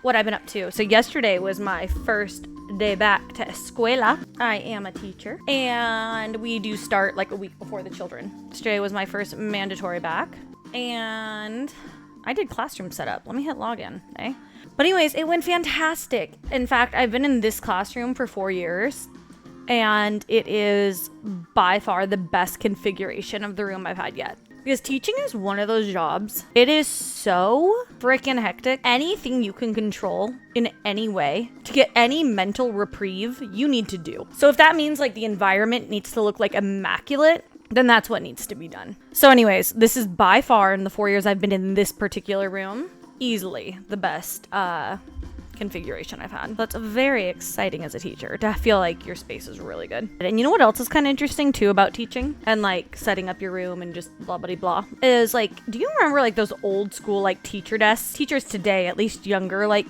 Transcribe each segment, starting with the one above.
what I've been up to. So yesterday was my first day back to escuela. I am a teacher, and we do start like a week before the children. Yesterday was my first mandatory back, and I did classroom setup. Let me hit login, eh? But anyways, it went fantastic. In fact, I've been in this classroom for 4 years, and it is by far the best configuration of the room I've had yet. Because teaching is one of those jobs. It is so freaking hectic. Anything you can control in any way to get any mental reprieve, you need to do. So if that means like the environment needs to look like immaculate, then that's what needs to be done. So anyways, this is by far, in the 4 years I've been in this particular room, easily the best configuration I've had. That's very exciting as a teacher to feel like your space is really good. And you know what else is kind of interesting too about teaching and like setting up your room and just blah blah blah is like, do you remember like those old school like teacher desks? Teachers today, at least younger like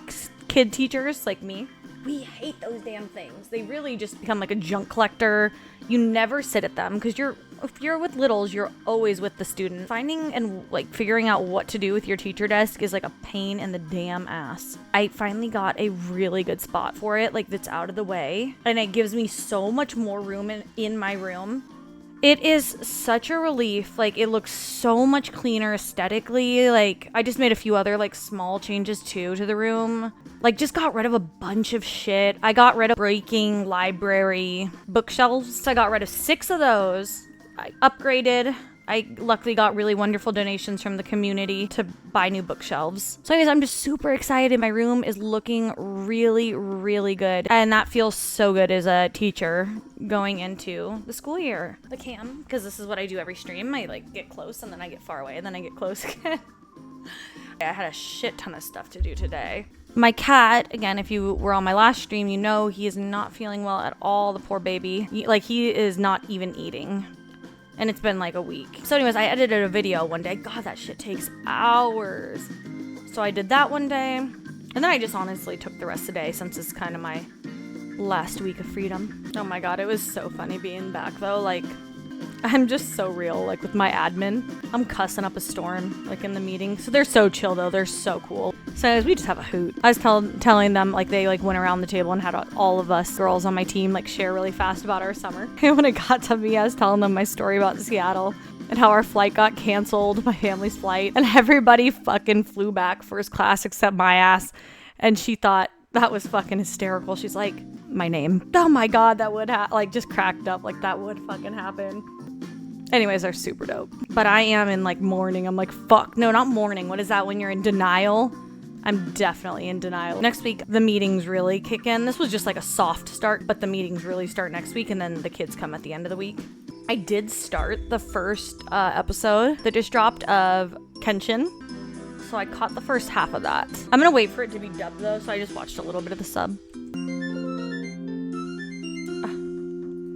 kid teachers like me, we hate those damn things. They really just become like a junk collector. You never sit at them because if you're with littles, you're always with the student. Finding and like figuring out what to do with your teacher desk is like a pain in the damn ass. I finally got a really good spot for it, like that's out of the way, and it gives me so much more room in my room. It is such a relief. Like, it looks so much cleaner aesthetically. Like, I just made a few other like small changes too to the room. Like, just got rid of a bunch of shit. I got rid of breaking library bookshelves. I got rid of 6 of those. I upgraded. I luckily got really wonderful donations from the community to buy new bookshelves. So anyways, I'm just super excited. My room is looking really, really good. And that feels so good as a teacher going into the school year. The cam, because this is what I do every stream. I like get close and then I get far away and then I get close again. I had a shit ton of stuff to do today. My cat, again, if you were on my last stream, you know he is not feeling well at all, the poor baby. He is not even eating. And it's been like a week. So anyways, I edited a video one day. God, that shit takes hours. So I did that one day. And then I just honestly took the rest of the day since it's kind of my last week of freedom. Oh my God, it was so funny being back though. Like, I'm just so real, like with my admin. I'm cussing up a storm, like in the meeting. So they're so chill though, they're so cool. So anyways, we just have a hoot. I was telling them, like they like went around the table and had all of us girls on my team like share really fast about our summer. And when it got to me, I was telling them my story about Seattle and how our flight got canceled, my family's flight. And everybody fucking flew back first class except my ass. And she thought that was fucking hysterical. She's like, my name. Oh my God, that would like just cracked up, like that would fucking happen. Anyways, they're super dope. But I am in like mourning. I'm like, fuck. No, not mourning. What is that when you're in denial? I'm definitely in denial. Next week, the meetings really kick in. This was just like a soft start, but the meetings really start next week, and then the kids come at the end of the week. I did start the first episode that just dropped of Kenshin. So I caught the first half of that. I'm gonna wait for it to be dubbed though, so I just watched a little bit of the sub.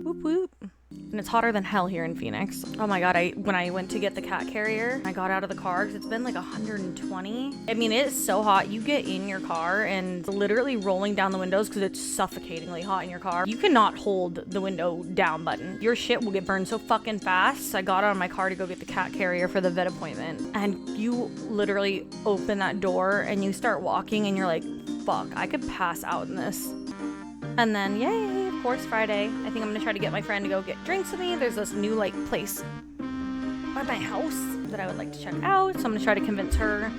Whoop whoop. And it's hotter than hell here in Phoenix. Oh my God, when I went to get the cat carrier, I got out of the car because it's been like 120. I mean, it is so hot. You get in your car and literally rolling down the windows because it's suffocatingly hot in your car. You cannot hold the window down button. Your shit will get burned so fucking fast. I got out of my car to go get the cat carrier for the vet appointment. And you literally open that door and you start walking and you're like, fuck, I could pass out in this. And then, yay, of course, Friday. I think I'm gonna try to get my friend to go get drinks with me. There's this new, like, place by my house that I would like to check out. So I'm gonna try to convince her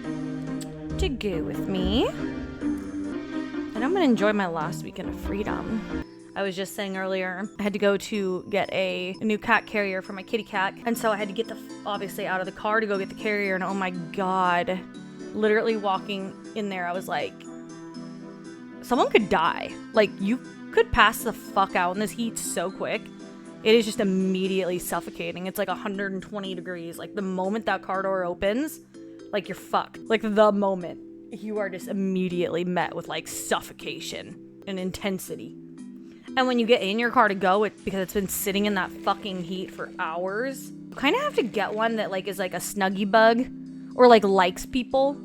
to go with me. And I'm gonna enjoy my last weekend of freedom. I was just saying earlier, I had to go to get a new cat carrier for my kitty cat. And so I had to get obviously out of the car to go get the carrier. And oh my God, literally walking in there, I was like, someone could die. Like, you could pass the fuck out in this heat so quick. It is just immediately suffocating. It's like 120 degrees. Like, the moment that car door opens, like, you're fucked. Like, the moment, you are just immediately met with, like, suffocation and intensity. And when you get in your car to go, because it's been sitting in that fucking heat for hours, you kind of have to get one that, like, is like a snuggie bug or, like, likes people.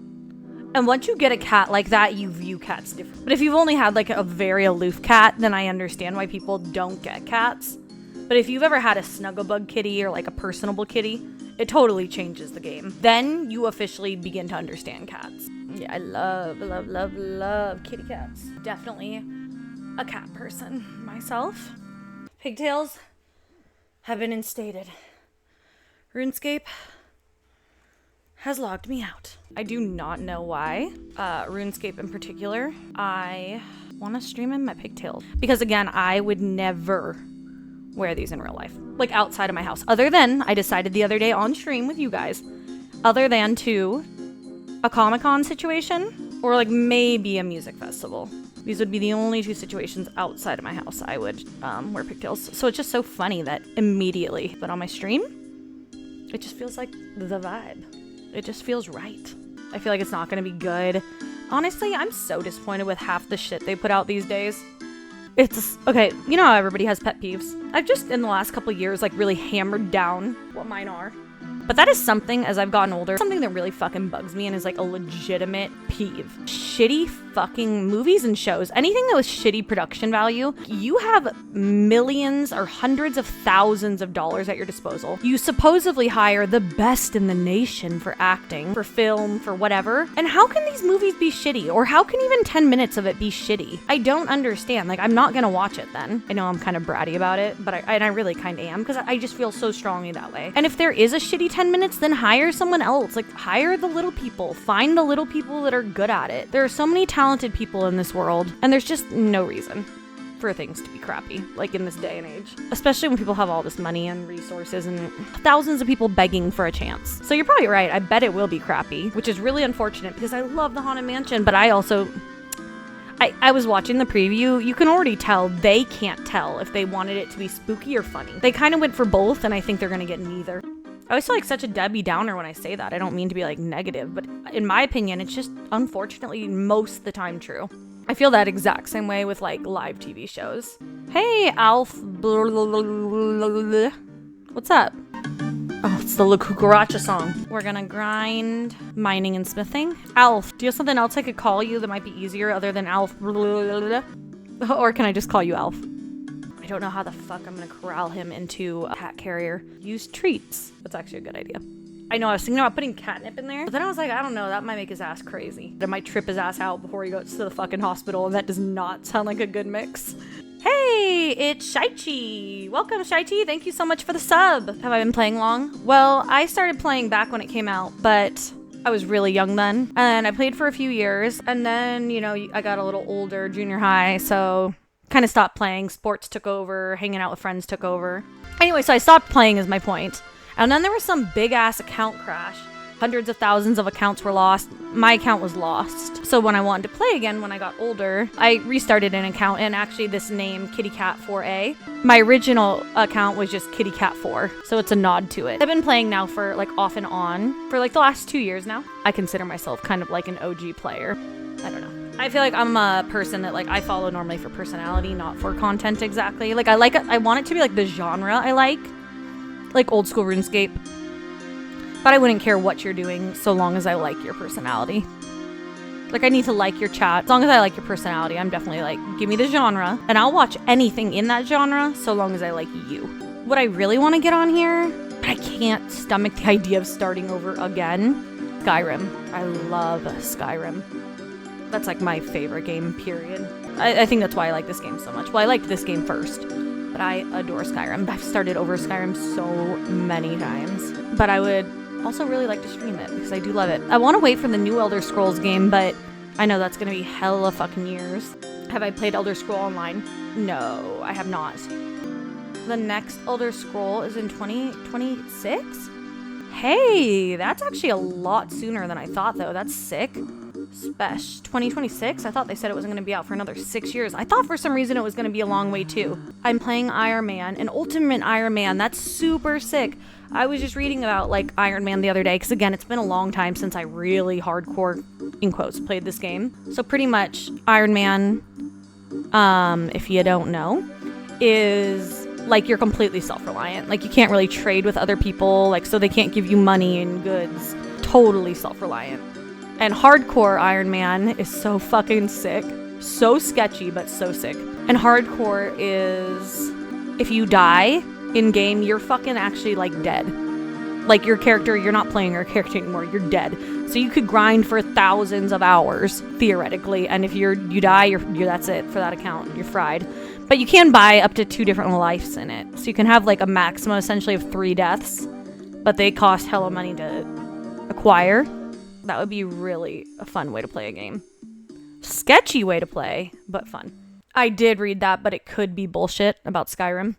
And once you get a cat like that, you view cats different. But if you've only had like a very aloof cat, then I understand why people don't get cats. But if you've ever had a snugglebug kitty or like a personable kitty, it totally changes the game. Then you officially begin to understand cats. Yeah, I love kitty cats. Definitely a cat person myself. Pigtails have been instated. RuneScape has logged me out. I do not know why. RuneScape in particular, I want to stream in my pigtails. Because again, I would never wear these in real life. Like outside of my house. Other than, I decided the other day on stream with you guys, other than to a Comic-Con situation or like maybe a music festival. These would be the only two situations outside of my house I would wear pigtails. So it's just so funny that immediately, but on my stream, it just feels like the vibe. It just feels right. I feel like it's not going to be good. Honestly, I'm so disappointed with half the shit they put out these days. It's, okay, you know how everybody has pet peeves? I've just, in the last couple of years, like really hammered down what mine are. But that is something, as I've gotten older, something that really fucking bugs me and is like a legitimate peeve. Shitty fucking movies and shows. Anything that was shitty production value, you have millions or hundreds of thousands of dollars at your disposal. You supposedly hire the best in the nation for acting, for film, for whatever. And how can these movies be shitty? Or how can even 10 minutes of it be shitty? I don't understand. Like, I'm not gonna watch it then. I know I'm kind of bratty about it, but I really kind of am, because I just feel so strongly that way. And if there is a shitty 10 minutes, then hire someone else. Like, hire the little people. Find the little people that are good at it. There are so many talented people in this world, and there's just no reason for things to be crappy, like in this day and age. Especially when people have all this money and resources and thousands of people begging for a chance. So you're probably right. I bet it will be crappy, which is really unfortunate because I love the Haunted Mansion, but I also... I was watching the preview. You can already tell they can't tell if they wanted it to be spooky or funny. They kind of went for both, and I think they're gonna get neither. I always feel like such a Debbie Downer when I say that. I don't mean to be like negative, but in my opinion, it's just unfortunately most of the time true. I feel that exact same way with like live TV shows. Hey, Alf. What's up? Oh, it's the La Cucaracha song. We're gonna grind mining and smithing. Alf, do you have something else I could call you that might be easier other than Alf? Or can I just call you Alf? I don't know how the fuck I'm gonna corral him into a cat carrier. Use treats. That's actually a good idea. I know, I was thinking about putting catnip in there, but then I was like, I don't know, that might make his ass crazy. It might trip his ass out before he goes to the fucking hospital, and that does not sound like a good mix. Hey, it's Shaichi. Welcome, Shaichi. Thank you so much for the sub. Have I been playing long? Well, I started playing back when it came out, but I was really young then. And I played for a few years, and then, you know, I got a little older, junior high, so kind of stopped playing. Sports took over, hanging out with friends took over. Anyway, so I stopped playing is my point. And then there was some big ass account crash. Hundreds of thousands of accounts were lost. My account was lost. So when I wanted to play again when I got older, I restarted an account, and actually this name, KittyCat4A, my original account was just KittyCat4. So it's a nod to it. I've been playing now for like off and on for like the last 2 years now. I consider myself kind of like an OG player. I don't know. I feel like I'm a person that like I follow normally for personality, not for content exactly. Like I want it to be like the genre I like Old School Runescape. But I wouldn't care what you're doing so long as I like your personality. Like, I need to like your chat. As long as I like your personality, I'm definitely like, give me the genre, and I'll watch anything in that genre so long as I like you. What I really want to get on here, but I can't stomach the idea of starting over again, Skyrim. I love Skyrim. That's like my favorite game, period. I think that's why I like this game so much. Well, I liked this game first, but I adore Skyrim. I've started over Skyrim so many times, but I would also really like to stream it because I do love it. I want to wait for the new Elder Scrolls game, but I know that's going to be hella fucking years. Have I played Elder Scroll Online? No, I have not. The next Elder Scroll is in 2026? Hey, that's actually a lot sooner than I thought, though. That's sick. Spesh 2026? I thought they said it wasn't going to be out for another 6 years. I thought for some reason it was going to be a long way too. I'm playing Iron Man, and Ultimate Iron Man. That's super sick. I was just reading about like Iron Man the other day because again, it's been a long time since I really hardcore, in quotes, played this game. So pretty much Iron Man, if you don't know, is like you're completely self-reliant. Like you can't really trade with other people, like so they can't give you money and goods. Totally self-reliant. And hardcore Iron Man is so fucking sick. So sketchy, but so sick. And hardcore is if you die in game, you're fucking actually like dead. Like your character, you're not playing your character anymore. You're dead. So you could grind for thousands of hours theoretically, and if you die, you're that's it for that account. You're fried. But you can buy up to 2 different lives in it, so you can have like a maximum essentially of 3 deaths, but they cost hella money to acquire. That would be really a fun way to play a game. Sketchy way to play, but fun. I did read that, but it could be bullshit about Skyrim.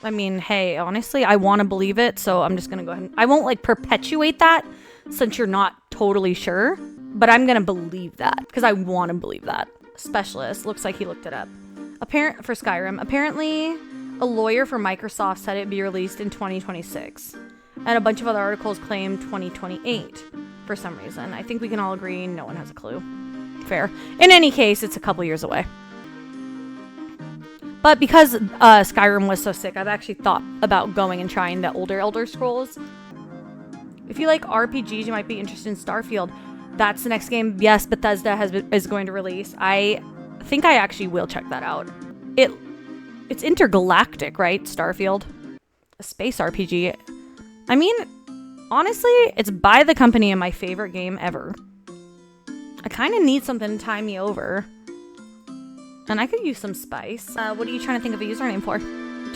I mean, hey, honestly, I want to believe it, so I'm just going to go ahead and... I won't, like, perpetuate that, since you're not totally sure, but I'm going to believe that, because I want to believe that. Specialist, looks like he looked it up. For Skyrim, apparently, a lawyer for Microsoft said it'd be released in 2026, and a bunch of other articles claim 2028, for some reason. I think we can all agree no one has a clue. Fair. In any case, it's a couple years away. But because Skyrim was so sick, I've actually thought about going and trying the older Elder Scrolls. If you like RPGs, you might be interested in Starfield. That's the next game. Yes, Bethesda is going to release. I think I actually will check that out. It's intergalactic, right? Starfield. A space RPG. I mean, honestly, it's by the company in my favorite game ever. I kind of need something to tie me over. And I could use some spice. What are you trying to think of a username for?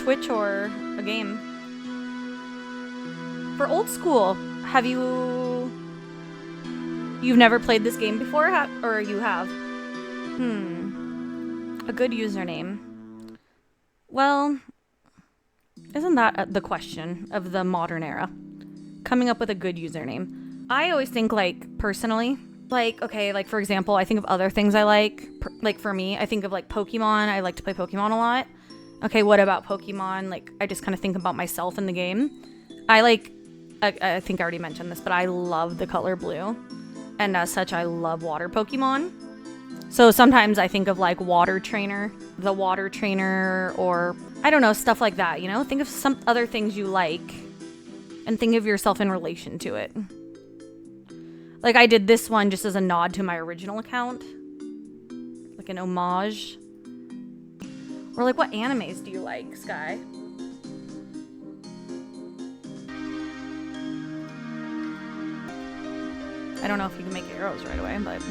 Twitch or a game? For Old School, have you've never played this game before? Or you have? A good username. Well, isn't that the question of the modern era? Coming up with a good username. I always think, like, personally... Like, okay, like, for example, I think of other things I like. Like, for me, I think of, like, Pokemon. I like to play Pokemon a lot. Okay, what about Pokemon? Like, I just kind of think about myself in the game. I think I already mentioned this, but I love the color blue. And as such, I love water Pokemon. So sometimes I think of, like, Water Trainer. The Water Trainer, or, I don't know, stuff like that, you know? Think of some other things you like. And think of yourself in relation to it. Like, I did this one just as a nod to my original account. Like an homage. Or, like, what animes do you like, Sky? I don't know if you can make arrows right away, but...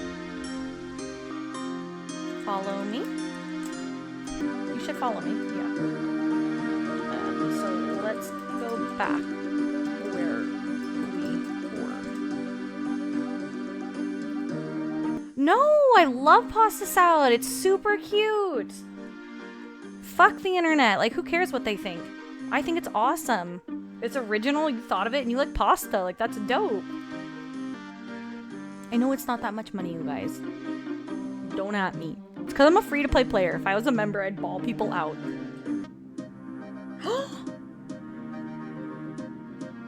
Follow me. You should follow me, yeah. So, let's go back where we were. No, I love pasta salad. It's super cute. Fuck the internet. Like, who cares what they think? I think it's awesome. It's original. You thought of it and you like pasta. Like, that's dope. I know it's not that much money, you guys. Don't at me. It's because I'm a free-to-play player. If I was a member, I'd ball people out.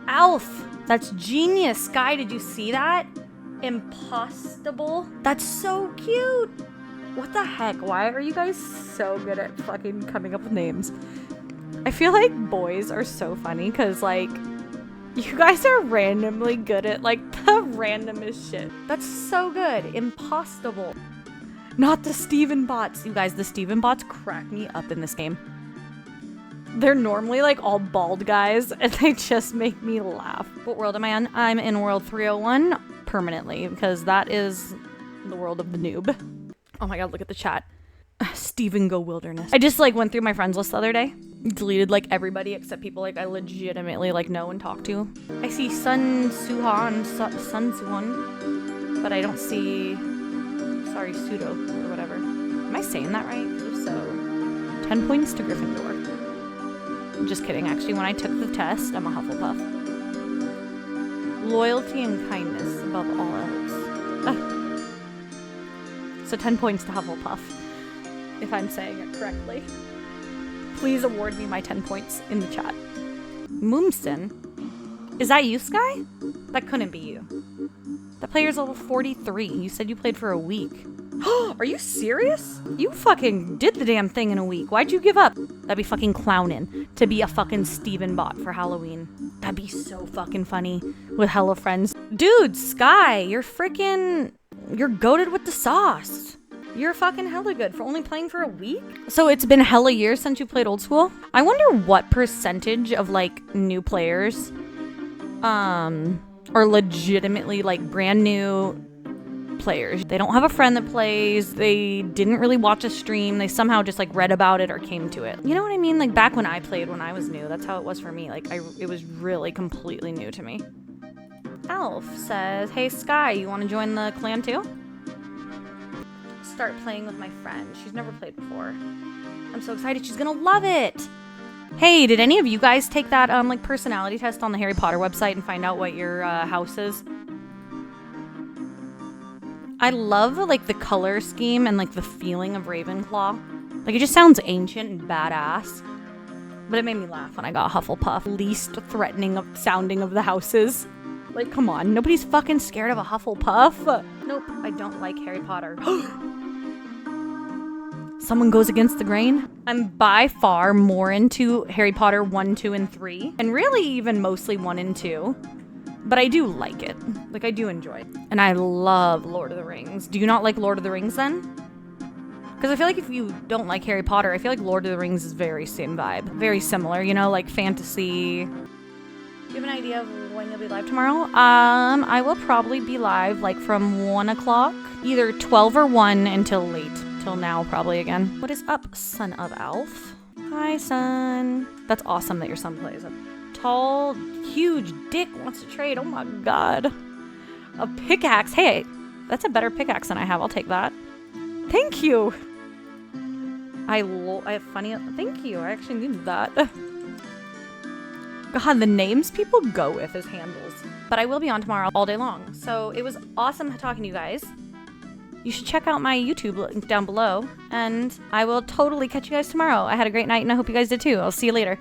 Alf! That's genius. Sky, did you see that? Impossible. That's so cute. What the heck? Why are you guys so good at fucking coming up with names? I feel like boys are so funny because, like, you guys are randomly good at, like, the randomest shit. That's so good. Impossible. Not the Steven bots. You guys, the Steven bots crack me up in this game. They're normally, like, all bald guys, and they just make me laugh. What world am I on? I'm in world 301 permanently, because that is the world of the noob. Oh my god, look at the chat. Steven Go Wilderness. I just, like, went through my friends list the other day. Deleted, like, everybody except people, like, I legitimately, like, know and talk to. I see Sun Suhan, but I don't see... Sorry, Pseudo, or whatever. Am I saying that right? If so, 10 points to Gryffindor. I'm just kidding, actually. When I took the test, I'm a Hufflepuff. Loyalty and kindness above all else. So 10 points to Hufflepuff, if I'm saying it correctly. Please award me my 10 points in the chat. Moomston? Is that you, Sky? That couldn't be you. That player's level 43. You said you played for a week. Are you serious? You fucking did the damn thing in a week. Why'd you give up? That'd be fucking clowning to be a fucking Steven bot for Halloween. That'd be so fucking funny with hella friends. Dude, Sky, you're goated with the sauce. You're fucking hella good for only playing for a week? So it's been hella years since you played Old School? I wonder what percentage of, like, new players are legitimately like brand new players. They don't have a friend that plays. They didn't really watch a stream. They somehow just like read about it or came to it. You know what I mean? Like back when I played when I was new, that's how it was for me. Like it was really completely new to me. Elf says, hey Sky, you want to join the clan too? Start playing with my friend. She's never played before. I'm so excited. She's gonna love it. Hey, did any of you guys take that like personality test on the Harry Potter website and find out what your house is? I love like the color scheme and like the feeling of Ravenclaw. Like it just sounds ancient and badass. But it made me laugh when I got Hufflepuff. Least threatening sounding of the houses. Like come on, nobody's fucking scared of a Hufflepuff. Nope, I don't like Harry Potter. Someone goes against the grain. I'm by far more into Harry Potter 1, 2, and 3. And really even mostly 1 and 2. But I do like it. Like, I do enjoy it. And I love Lord of the Rings. Do you not like Lord of the Rings then? Because I feel like if you don't like Harry Potter, I feel like Lord of the Rings is very same vibe. Very similar, you know, like fantasy. Do you have an idea of when you'll be live tomorrow? I will probably be live like from 1 o'clock. Either 12 or 1 until late. Till now, probably again. What is up, son of Alf? Hi, son. That's awesome that your son plays. A tall, huge dick wants to trade. Oh my god. A pickaxe. Hey, that's a better pickaxe than I have. I'll take that. Thank you. I have funny. Thank you. I actually needed that. God, the names people go with as handles. But I will be on tomorrow all day long. So it was awesome talking to you guys. You should check out my YouTube link down below. And I will totally catch you guys tomorrow. I had a great night and I hope you guys did too. I'll see you later.